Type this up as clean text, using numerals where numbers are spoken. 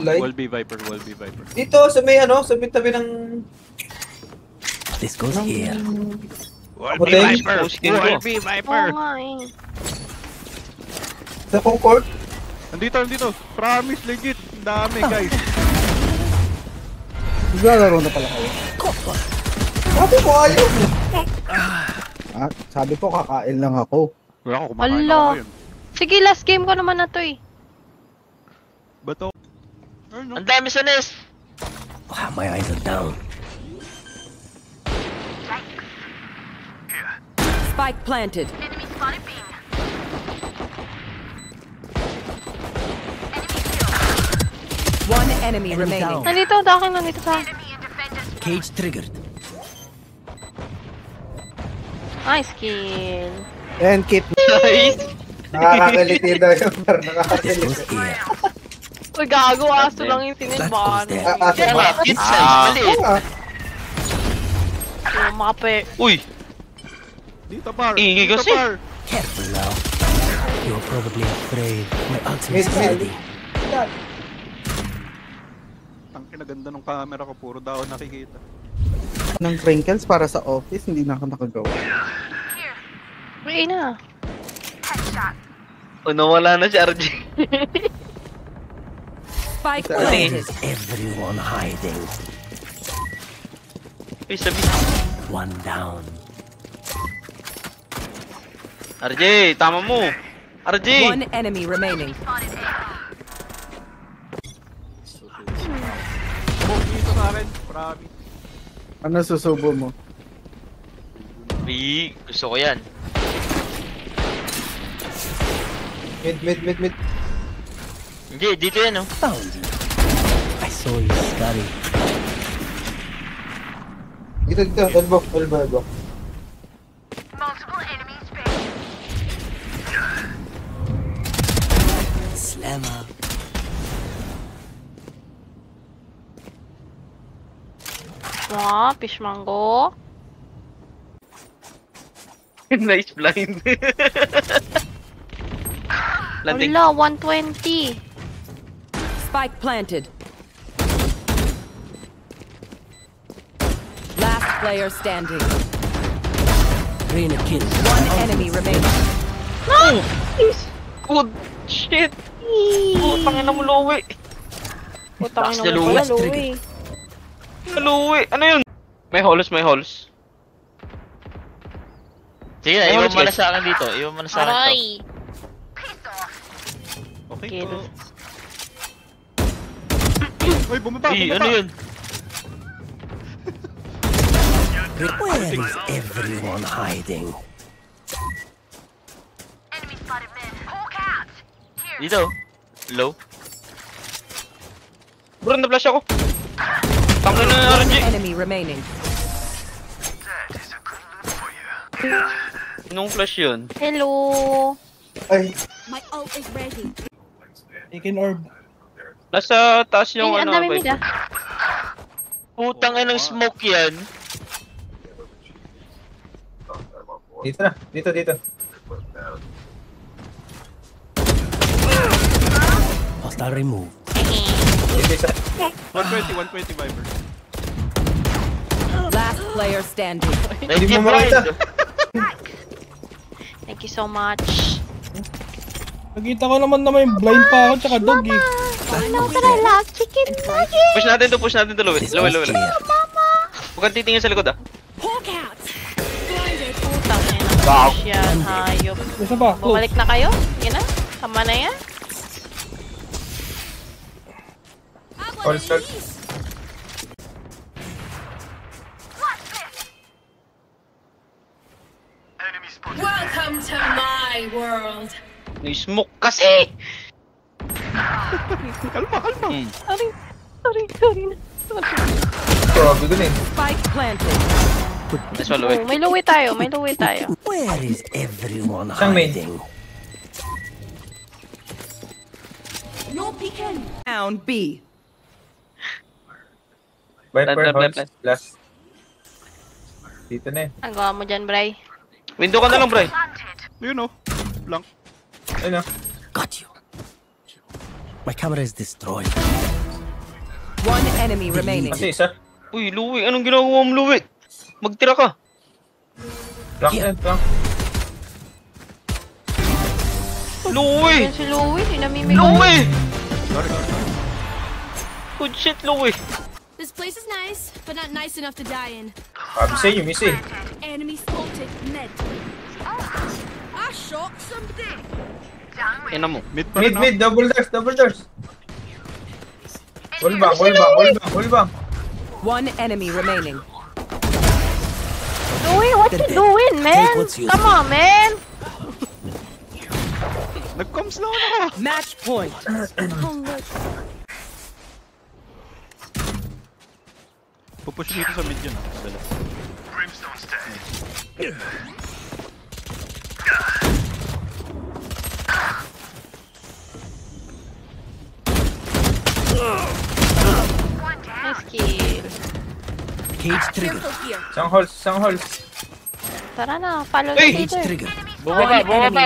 Light. Wall B Viper, wall B Viper. Dito, sa may ano, sa may tabi ng... This goes here. Wall B Viper! Skin Wall ko. B Oo Viper! nga eh. Sa Concord. Nandito! Promise, legit! Ang dami, guys! Naglalaro na pala kayo. Sabi ko ayaw. Ah, sabi ko kakain lang ako. Wala ko, kumakain Hala. ako ngayon. Sige, last game ko naman na to eh. Bato. Ano? Ang dami sa nest! Ah, my eyes are down. Spike planted. One enemy remaining. Nandito, dakin nandito sa... Cage triggered. Nice kill. And keep Nice! Nakakakiliti daw yung par. This Nakakakiliti. goes here. Uy, gago, aso lang yung sinilbahan. That Ah, Kaya nga, kid size, Oo maliit. nga. Yung mape. Uy! Dito, par! Ingay Dito, kasi. par! Careful now. You're probably afraid. My ultimate is Mid. ready. Ang kinaganda ng camera ko, puro daw nakikita. ng crinkles para sa office, hindi na ako nakagawa. Uy, na. O, nawala na si RJ. Spike Where planted. is everyone hiding? Uy, sabi. One down. RJ, tama mo. RJ! One enemy remaining. Oh, dito sa akin, promise. Ano susubo mo? Uy, gusto ko yan. Mid. Hindi, dito yan, oh. Found you. I saw you, Scotty. Dito. Elbow. Slammer. Wow, fish mango. Nice blind. Landing. Wala, 120. Spike planted. Last player standing. Rain a kill. One enemy remaining. Nice! Good shit. Putang ina mo, Lowe. Putang Lakas ina na mo luwi. pala, Lowe. Lowe, ano yun? May holes. Sige na, May iwan holes, mo na guys. sa akin dito. Iwan mo na sa akin to. Aray! Okay Kill. to. Uy, bumaba! Ano yun? Where is everyone hiding? Dito. Low. Bro, na-flash ako. Tangin na One RJ. enemy remaining. Anong flash yun? Hello! Ay, Taken orb. Nasa taas yung Ay, ang ano. dami ba mid ito? ah. Putang inang smoke yan. dito na. Dito. Hostile remove. Dito isa. 120 Viper. Last player standing. Hindi Nice mo blind. makita. Thank you so much. Nakita ko naman na may blind pa ako tsaka dog eh. Ano ka na lang? Chicken nugget! Push natin to, Lowe. This Lowe. goes here. Huwag kang titingin sa likod, ah. Putang ina. Yan, hayop. Isa pa, close. Bumalik na kayo? Yan na? Tama na yan? All start. Welcome to my world. Smoke kasi! Kalma! Sorry na. Grabe dun eh. Spike planted. Nice one, Lowe. Oh, may luwi tayo. Where is everyone Isang main. hiding? No peeking. Down B. Viper, Left. horns, last. Dito na eh. Ang gawa mo dyan, Bray? Window ka na lang, bro. Yun o. Blank. Ayun na. Got you. My camera is destroyed. One enemy remaining. Kasi isa. Uy, Louie, anong ginagawa mo, Louie? Magtira ka. Flank yan, flank. Louie! Yan si Louie, namimigay. Louie! Sorry. Good shit, Louie. This place is nice, but not nice enough to die in. Sabi sa inyo, miss eh. Enemy spotted. Med. I shot somebody. Ina mo. Mid pa rin Mid, double doors. Wall bang. One enemy remaining. Louie, what you doing, man? Take what's useful. Come on, man. Nag-coms na ako. Match point. Pupush dito sa mid yun. Dala. Nice kill. Cage trigger. Careful here. Isang halls. Tara na, follow Hey! the Cage leader. trigger. Bumaba.